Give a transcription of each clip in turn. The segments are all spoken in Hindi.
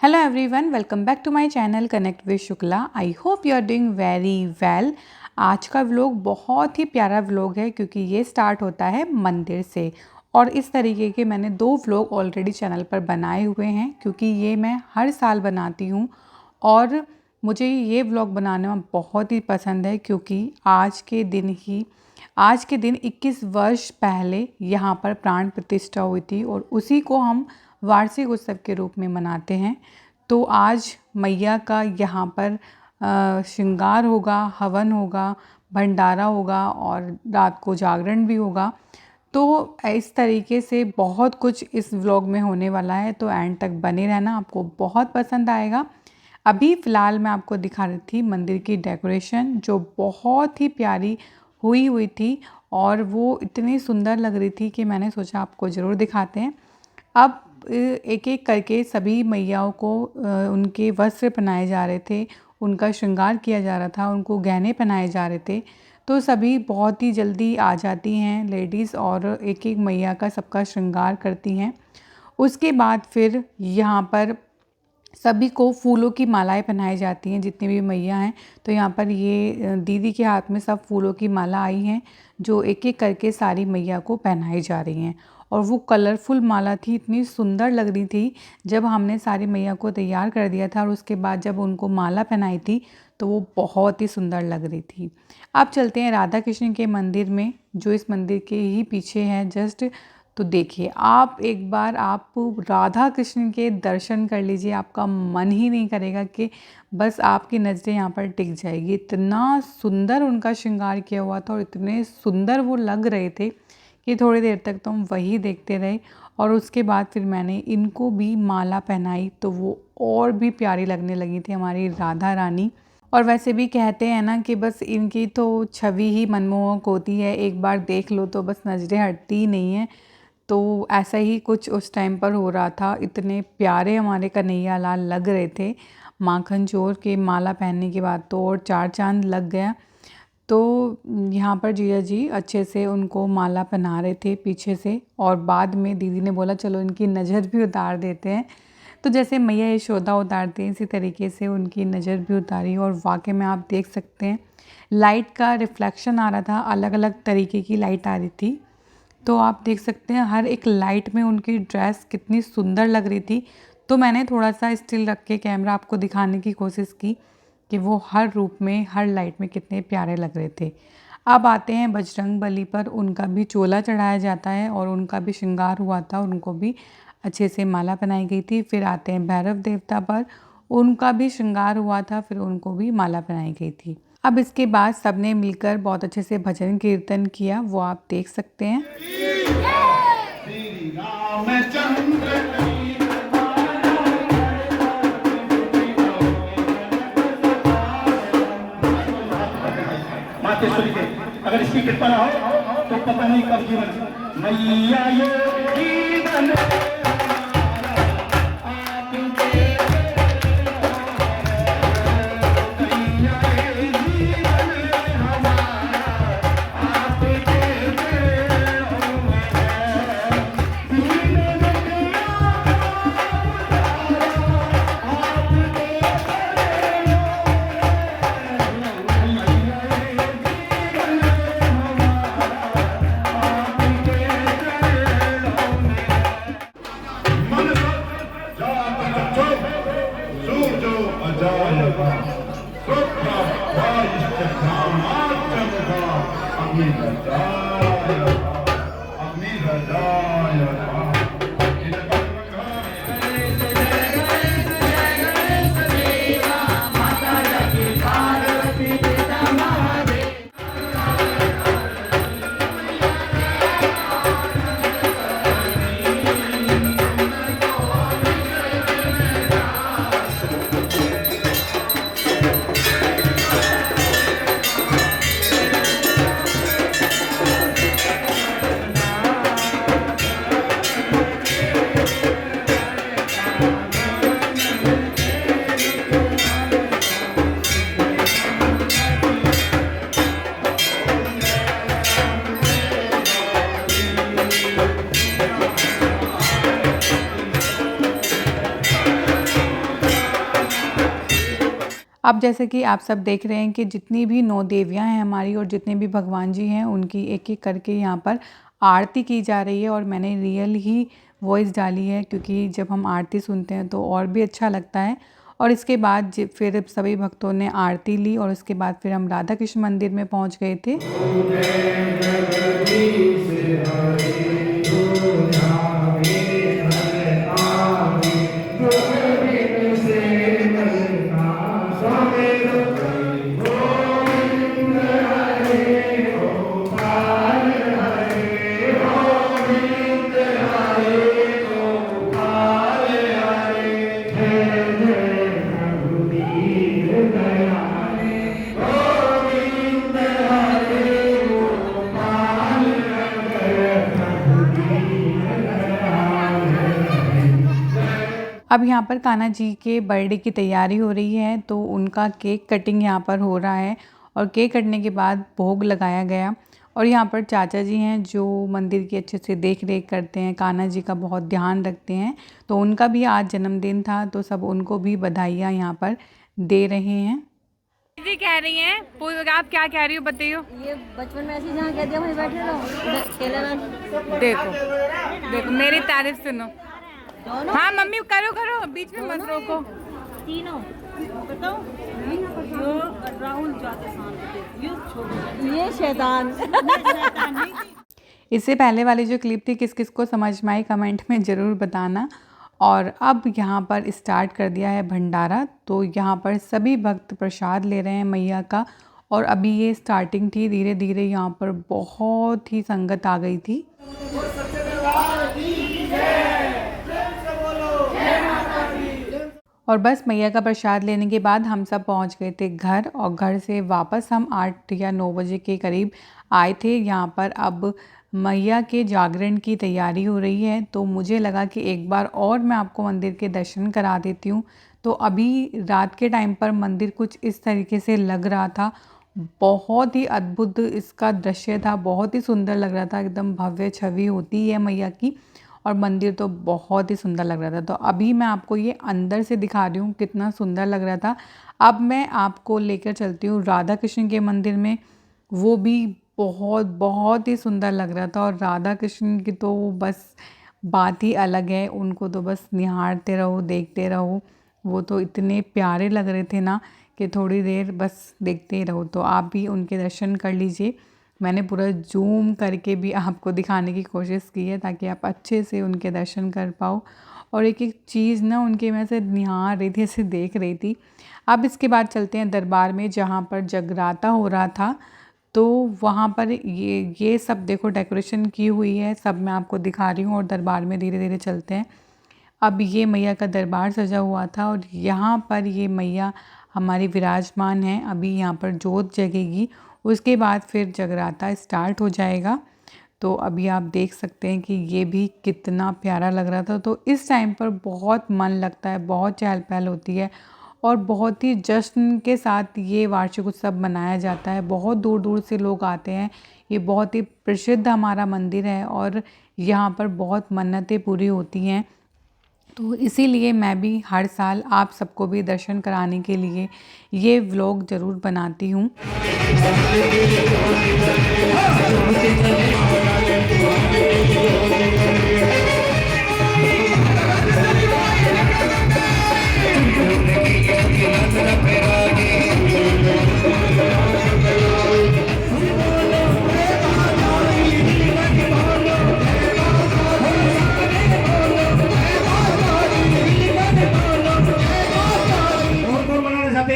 Hello everyone, welcome back to my channel connect with Shukla. I hope you are doing very well. आज का व्लॉग बहुत ही प्यारा व्लॉग है क्योंकि ये स्टार्ट होता है मंदिर से। और इस तरीके के मैंने 2 व्लॉग ऑलरेडी चैनल पर बनाए हुए हैं क्योंकि ये मैं हर साल बनाती हूँ और मुझे ये व्लॉग बनाने में बहुत ही पसंद है क्योंकि आज के दिन 21 वर्ष पहले यहाँ पर प्राण प्रतिष्ठा हुई थी और उसी को हम वार्षिक उत्सव के रूप में मनाते हैं। तो आज मैया का यहाँ पर श्रृंगार होगा, हवन होगा, भंडारा होगा और रात को जागरण भी होगा। तो इस तरीके से बहुत कुछ इस व्लॉग में होने वाला है, तो एंड तक बने रहना, आपको बहुत पसंद आएगा। अभी फ़िलहाल मैं आपको दिखा रही थी मंदिर की डेकोरेशन जो बहुत ही प्यारी हुई थी और वो इतनी सुंदर लग रही थी कि मैंने सोचा आपको ज़रूर दिखाते हैं। अब एक एक करके सभी मैयाओं को उनके वस्त्र पहनाए जा रहे थे, उनका श्रृंगार किया जा रहा था, उनको गहने पहनाए जा रहे थे। तो सभी बहुत ही जल्दी आ जाती हैं लेडीज़ और एक एक मैया का सबका श्रृंगार करती हैं। उसके बाद फिर यहाँ पर सभी को फूलों की मालाएं पहनाई जाती हैं, जितनी भी मैया हैं। तो यहाँ पर ये दीदी के हाथ में सब फूलों की माला आई हैं जो एक एक करके सारी मैया को पहनाई जा रही हैं। और वो कलरफुल माला थी, इतनी सुंदर लग रही थी। जब हमने सारी मैया को तैयार कर दिया था और उसके बाद जब उनको माला पहनाई थी तो वो बहुत ही सुंदर लग रही थी। अब चलते हैं राधा कृष्ण के मंदिर में जो इस मंदिर के ही पीछे है जस्ट। तो देखिए आप एक बार आप राधा कृष्ण के दर्शन कर लीजिए, आपका मन ही नहीं करेगा कि बस आपकी नज़रें यहाँ पर टिक जाएगी। इतना सुंदर उनका श्रृंगार किया हुआ था और इतने सुंदर वो लग रहे थे कि थोड़ी देर तक तो हम वही देखते रहे। और उसके बाद फिर मैंने इनको भी माला पहनाई तो वो और भी प्यारी लगने लगी थी हमारी राधा रानी। और वैसे भी कहते हैं ना कि बस इनकी तो छवि ही मनमोहक होती है, एक बार देख लो तो बस नज़रें हटती ही नहीं हैं। तो ऐसा ही कुछ उस टाइम पर हो रहा था। इतने प्यारे हमारे कन्हैया लाल लग रहे थे माखन चोर के माला पहनने के बाद तो और 4 चांद लग गया। तो यहाँ पर जीजा जी अच्छे से उनको माला पहना रहे थे पीछे से और बाद में दीदी ने बोला चलो इनकी नज़र भी उतार देते हैं। तो जैसे मैया यशोदा उतारते हैं इसी तरीके से उनकी नज़र भी उतारी और वाकई में आप देख सकते हैं लाइट का रिफ्लेक्शन आ रहा था, अलग अलग तरीके की लाइट आ रही थी। तो आप देख सकते हैं हर एक लाइट में उनकी ड्रेस कितनी सुंदर लग रही थी। तो मैंने थोड़ा सा स्टिल रख के कैमरा आपको दिखाने की कोशिश की कि वो हर रूप में हर लाइट में कितने प्यारे लग रहे थे। अब आते हैं बजरंग बली पर, उनका भी चोला चढ़ाया जाता है और उनका भी श्रृंगार हुआ था, उनको भी अच्छे से माला पहनाई गई थी। फिर आते हैं भैरव देवता पर, उनका भी श्रृंगार हुआ था, फिर उनको भी माला पहनाई गई थी। अब इसके बाद सबने मिलकर बहुत अच्छे से भजन कीर्तन किया, वो आप देख सकते हैं। अगर इसकी कृपा ना हो तो पता नहीं कब जीवन मैया योगी बने। अब जैसे कि आप सब देख रहे हैं कि जितनी भी 9 देवियाँ हैं हमारी और जितने भी भगवान जी हैं उनकी एक-एक करके यहाँ पर आरती की जा रही है। और मैंने रियल ही वॉइस डाली है क्योंकि जब हम आरती सुनते हैं तो और भी अच्छा लगता है। और इसके बाद फिर सभी भक्तों ने आरती ली और उसके बाद फिर हम राधा कृष्ण मंदिर में पहुँच गए थे। अब यहाँ पर कान्हा जी के बर्थडे की तैयारी हो रही है तो उनका केक कटिंग यहाँ पर हो रहा है और केक कटने के बाद भोग लगाया गया। और यहाँ पर चाचा जी हैं जो मंदिर की अच्छे से देख रेख करते हैं, कान्हा जी का बहुत ध्यान रखते हैं, तो उनका भी आज जन्मदिन था तो सब उनको भी बधाइयाँ यहाँ पर दे रहे हैं। जी कह रही हैं, आप क्या कह रही हो बताइए। ये बचपन में ऐसे जहाँ कह दिया वहीं बैठे रहो। देखो मेरी तारीफ सुनो। हाँ मम्मी करो करो, बीच में मत रोको। तीनों बताओ, राहुल ये शैतान। इससे पहले वाली जो क्लिप थी किस किस को समझ में आई कमेंट में ज़रूर बताना। और अब यहाँ पर स्टार्ट कर दिया है भंडारा, तो यहाँ पर सभी भक्त प्रसाद ले रहे हैं मैया का। और अभी ये स्टार्टिंग थी, धीरे धीरे यहाँ पर बहुत ही संगत आ गई थी। और बस मैया का प्रसाद लेने के बाद हम सब पहुंच गए थे घर, और घर से वापस हम 8 या 9 बजे के करीब आए थे। यहाँ पर अब मैया के जागरण की तैयारी हो रही है तो मुझे लगा कि एक बार और मैं आपको मंदिर के दर्शन करा देती हूँ। तो अभी रात के टाइम पर मंदिर कुछ इस तरीके से लग रहा था, बहुत ही अद्भुत इसका दृश्य था, बहुत ही सुंदर लग रहा था, एकदम भव्य छवि होती है मैया की। और मंदिर तो बहुत ही सुंदर लग रहा था। तो अभी मैं आपको ये अंदर से दिखा रही हूँ कितना सुंदर लग रहा था। अब मैं आपको लेकर चलती हूँ राधा कृष्ण के मंदिर में, वो भी बहुत बहुत ही सुंदर लग रहा था। और राधा कृष्ण की तो बस बात ही अलग है, उनको तो बस निहारते रहो, देखते रहो, वो तो इतने प्यारे लग रहे थे ना कि थोड़ी देर बस देखते ही रहो। तो आप भी उनके दर्शन कर लीजिए। मैंने पूरा जूम करके भी आपको दिखाने की कोशिश की है ताकि आप अच्छे से उनके दर्शन कर पाओ। और एक एक चीज़ ना उनके मैं से निहार रही थी, ऐसे देख रही थी। अब इसके बाद चलते हैं दरबार में जहाँ पर जगराता हो रहा था। तो वहाँ पर ये सब देखो डेकोरेशन की हुई है, सब मैं आपको दिखा रही हूँ। और दरबार में धीरे धीरे चलते हैं। अब ये मैया का दरबार सजा हुआ था और यहाँ पर ये मैया हमारी विराजमान है। अभी यहाँ पर जोत जगेगी, उसके बाद फिर जगराता स्टार्ट हो जाएगा। तो अभी आप देख सकते हैं कि ये भी कितना प्यारा लग रहा था। तो इस टाइम पर बहुत मन लगता है, बहुत चहल पहल होती है और बहुत ही जश्न के साथ ये वार्षिक उत्सव मनाया जाता है। बहुत दूर दूर से लोग आते हैं। ये बहुत ही प्रसिद्ध हमारा मंदिर है और यहाँ पर बहुत मन्नतें पूरी होती हैं। तो इसीलिए मैं भी हर साल आप सबको भी दर्शन कराने के लिए ये व्लॉग ज़रूर बनाती हूँ।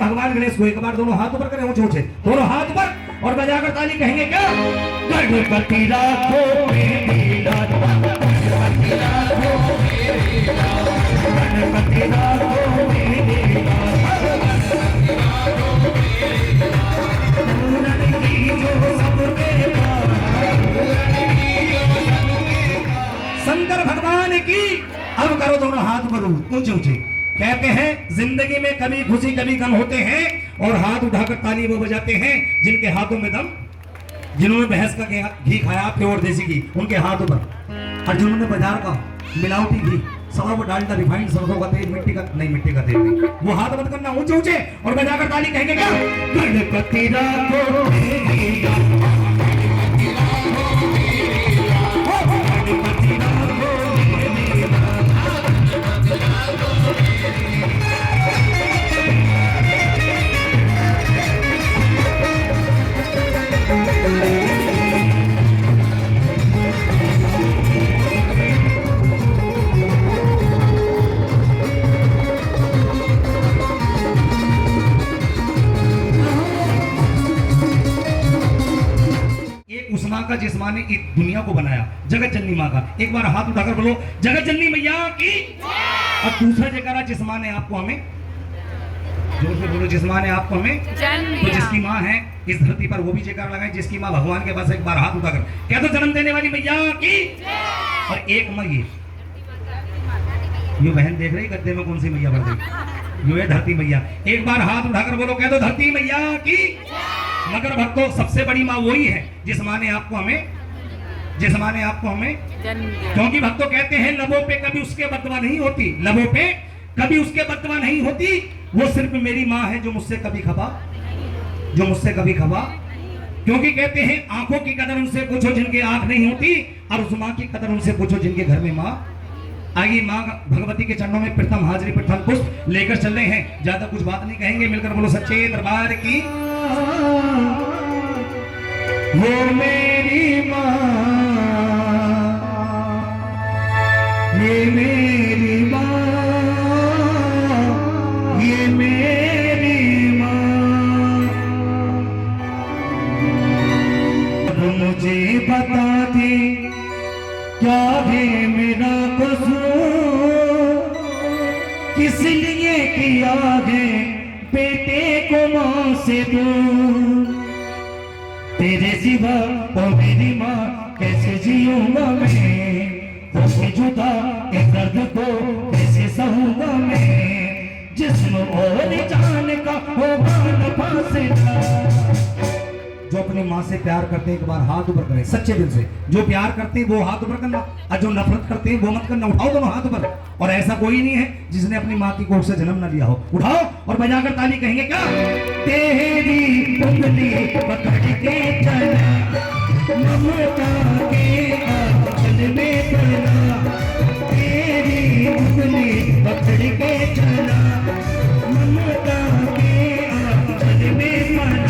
भगवान गणेश को एक बार दोनों हाथ ऊपर करें, ऊंचे ऊंचे दोनों हाथ ऊपर और बजाकर ताली कहेंगे क्या? गणपति राखो मेरी लाज, गणपति राखो मेरी लाज, गणपति राखो मेरी लाज, पूरन की जो सबके पास, शंकर भगवान की। अब करो दोनों हाथ ऊपर ऊंचे ऊंचे। कहते हैं जिंदगी में कभी खुशी कभी गम होते हैं और हाथ उठाकर ताली वो बजाते हैं जिनके हाथों में दम, जिन्होंने भैंस का घी खाया, प्योर देसी घी, उनके हाथों पर। और जिन्होंने बाजार का मिलावटी घी सवा वो डालडा रिफाइंड सरसों का तेल, मिट्टी का तेल नहीं। वो हाथ मत करना ऊंचे ऊंचे और बजाकर ताली कहेंगे क्या, गणपति राखो मेरी राखो, गणपति राखो मेरी राखो, गणपति राखो मेरी राखो, गणपति राखो मेरी राखो। उस माँ का जिस माँ ने इस दुनिया को बनाया, जगत जननी माँ का। एक बार हाथ उठाकर बोलो जगत जननी मैया की। और दूसरा जयकारा जिस माँ ने आपको हमें, जोर से बोलो, जिस माँ ने आपको हमें तो जिसकी माँ है इस धरती पर वो भी जयकारा लगाए, जिसकी माँ भगवान के पास। एक बार हाथ उठाकर क्या तो जन्म देने वाली मैया की। और एक माँ ये बहन देख रही गद्दे में कौन सी मैया बढ़ गई, ये धरती मैया। एक बार हाथ उठाकर बोलो कह दो धरती मैया की। मगर भक्तों सबसे बड़ी माँ वही है जिस माँ ने आपको हमें, जिस माँ ने आपको हमें, क्योंकि भक्तों कहते हैं लबों पे कभी उसके बदवा नहीं होती, लबों पे कभी उसके बदवा नहीं होती। वो सिर्फ मेरी माँ है जो मुझसे कभी खपा, जो मुझसे कभी खपा। क्योंकि कहते हैं आंखों की कदर उनसे पूछो जिनके आंख नहीं होती, और उस माँ की कदर उनसे पूछो जिनके घर में माँ। आइए माँ भगवती के चरणों में प्रथम हाजिरी प्रथम पुष्प लेकर चल रहे हैं। ज्यादा कुछ बात नहीं कहेंगे, मिलकर बोलो सच्चे दरबार की। वो मेरी माँ, ये मेरी माँ, ये मेरी माँ। अब मुझे बता दे क्या है मेरा कसूर, किस लिए किया है बेटे को माँ से दूर। तेरे सिवा ओ मेरी माँ कैसे जीऊंगा मैं, तुझसे जुदा इस दर्द को कैसे सहूंगा मैं। जिस्म और जान का होगा न फासला। जो अपनी माँ से प्यार करते हैं एक बार हाथ ऊपर करें सच्चे दिल से। जो प्यार करते हैं वो हाथ ऊपर करना, और जो नफरत करते हैं वो मत करना। उठाओ दोनों हाथ ऊपर। और ऐसा कोई नहीं है जिसने अपनी माँ की कोख से जन्म न लिया हो। उठाओ और बजाकर ताली कहेंगे क्या, तेरी उंगली पकड़ के चला, ममता के आंचल में पला। तेरी उंगली पकड़ के चला, ममता के आंचल में पला।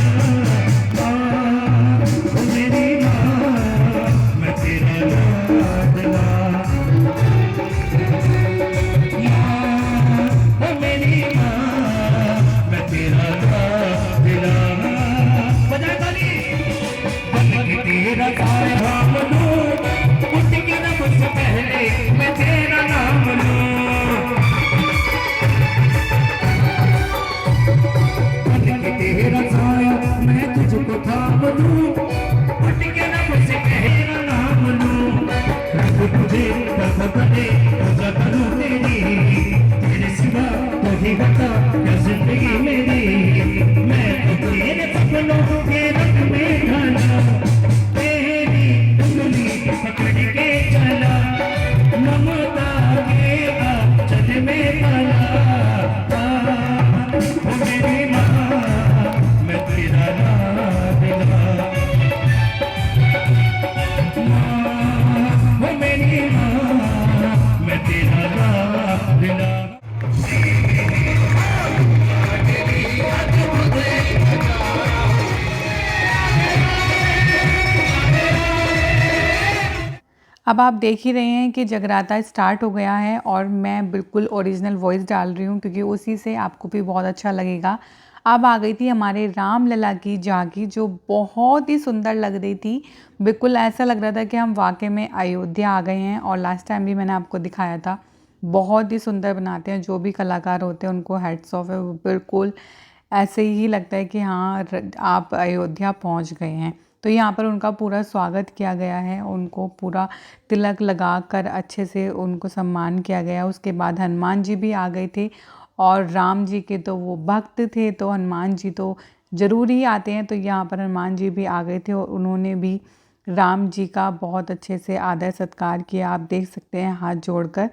जिंदगी मेरी मैं तो तेरे सपनों के रंग में ढला। तेरी उंगली पकड़ के चला, ममता के आंचल में पला। ओ मेरी माँ मैं तेरा लाडला, ओ मेरी माँ मैं तेरा लाडला। अब आप देख ही रहे हैं कि जगराता स्टार्ट हो गया है और मैं बिल्कुल ओरिजिनल वॉइस डाल रही हूँ क्योंकि उसी से आपको भी बहुत अच्छा लगेगा। अब आ गई थी हमारे रामलला की झांकी जो बहुत ही सुंदर लग रही थी। बिल्कुल ऐसा लग रहा था कि हम वाकई में अयोध्या आ गए हैं। और लास्ट टाइम भी मैंने आपको दिखाया था, बहुत ही सुंदर बनाते हैं। जो भी कलाकार होते हैं उनको हेड्स ऑफ है। बिल्कुल ऐसे ही लगता है कि हाँ आप अयोध्या पहुँच गए हैं। तो यहाँ पर उनका पूरा स्वागत किया गया है, उनको पूरा तिलक लगाकर अच्छे से उनको सम्मान किया गया। उसके बाद हनुमान जी भी आ गए थे और राम जी के तो वो भक्त थे, तो हनुमान जी तो ज़रूर ही आते हैं। तो यहाँ पर हनुमान जी भी आ गए थे और उन्होंने भी राम जी का बहुत अच्छे से आदर सत्कार किया। आप देख सकते हैं हाथ जोड़कर।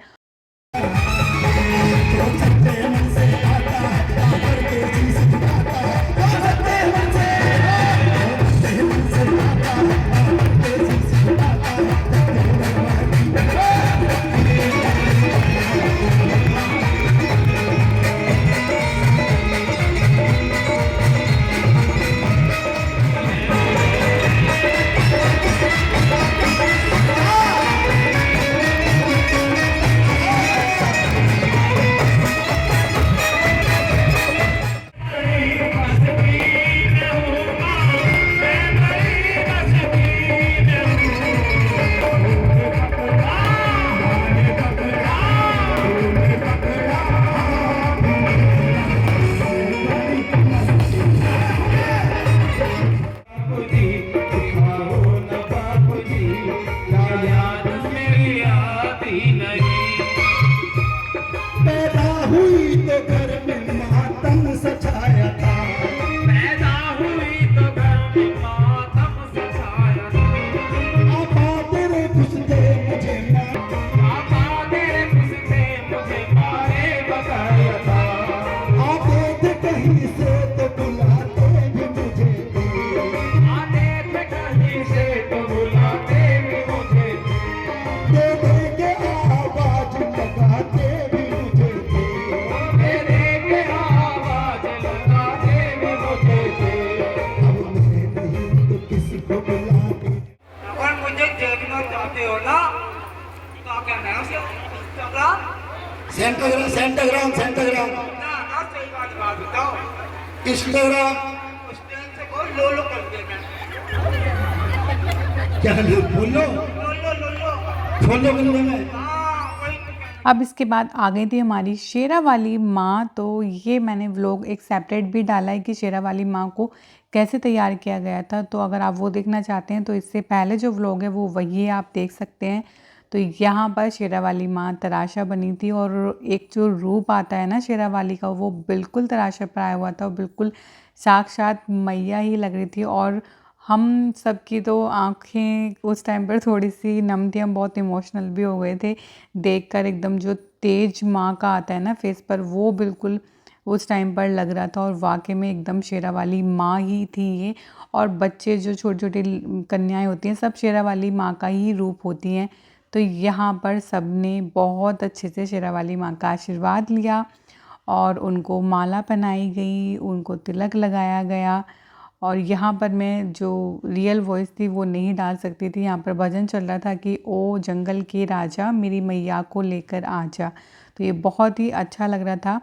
पैदा हुई तो घर में मातम सछाया था। पैदा हुई तो घर में मातम सछाया था। आपा तेरे खुश थे मुझे आपा तेरे खुश थे मुझे मारे बकाया था। आते थे कहीं से तो बुलाते भी मुझे थे। आते थे कहीं से तो बुलाते भी मुझे दे दे के आवाज लगाते भी मुझे थे। मेरे के आवाज लगाते भी मुझे थे। अब मैं नहीं तो किसी को बुलाते। अगर मुझे देखना चाहते हो ना तो क्या नाम से इंस्टाग्राम सेंटाग्राम ना सही बात बताओ। इंस्टाग्राम उस टाइम से कोई लोलो कर देना। क्या बोलो लोलो फॉलो करने में। हाँ वही अब इसके बाद आ गई थी हमारी शेरा वाली माँ। तो ये मैंने व्लॉग एक सेपरेट भी डाला है कि शेरा वाली माँ को कैसे तैयार किया गया था। तो अगर आप वो देखना चाहते हैं तो इससे पहले जो व्लॉग है वो वही है, आप देख सकते हैं। तो यहाँ पर शेरा वाली माँ तराशा बनी थी और एक जो रूप आता है ना शेरा वाली का, वो बिल्कुल तराशा पर आया हुआ था, बिल्कुल साक्षात मैया ही लग रही थी। और हम सब की तो आँखें उस टाइम पर थोड़ी सी नम थी, हम बहुत इमोशनल भी हो गए थे देखकर। एकदम जो तेज माँ का आता है ना फेस पर, वो बिल्कुल उस टाइम पर लग रहा था। और वाकई में एकदम शेरा वाली माँ ही थी ये। और बच्चे जो छोटी छोटी कन्याएं होती हैं सब शेरा वाली माँ का ही रूप होती हैं। तो यहाँ पर सब ने बहुत अच्छे से शेरा वाली माँ का आशीर्वाद लिया और उनको माला पहनाई गई, उनको तिलक लगाया गया। और यहाँ पर मैं जो रियल वॉइस थी वो नहीं डाल सकती थी। यहाँ पर भजन चल रहा था कि ओ जंगल के राजा मेरी मैया को लेकर आजा। तो ये बहुत ही अच्छा लग रहा था।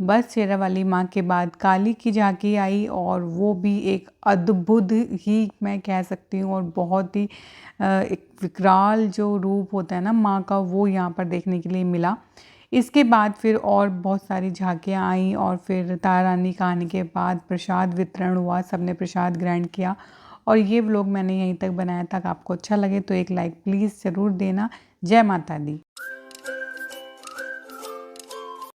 बस शेरा वाली माँ के बाद काली की झांकी आई और वो भी एक अद्भुत ही मैं कह सकती हूँ। और बहुत ही एक विकराल जो रूप होता है ना माँ का, वो यहाँ पर देखने के लिए मिला। इसके बाद फिर और बहुत सारी झांकियाँ आईं और फिर तारा रानी का आने के बाद प्रसाद वितरण हुआ, सबने प्रसाद ग्रहण किया। और ये व्लॉग मैंने यहीं तक बनाया था। आपको अच्छा लगे तो एक लाइक प्लीज़ ज़रूर देना। जय माता दी।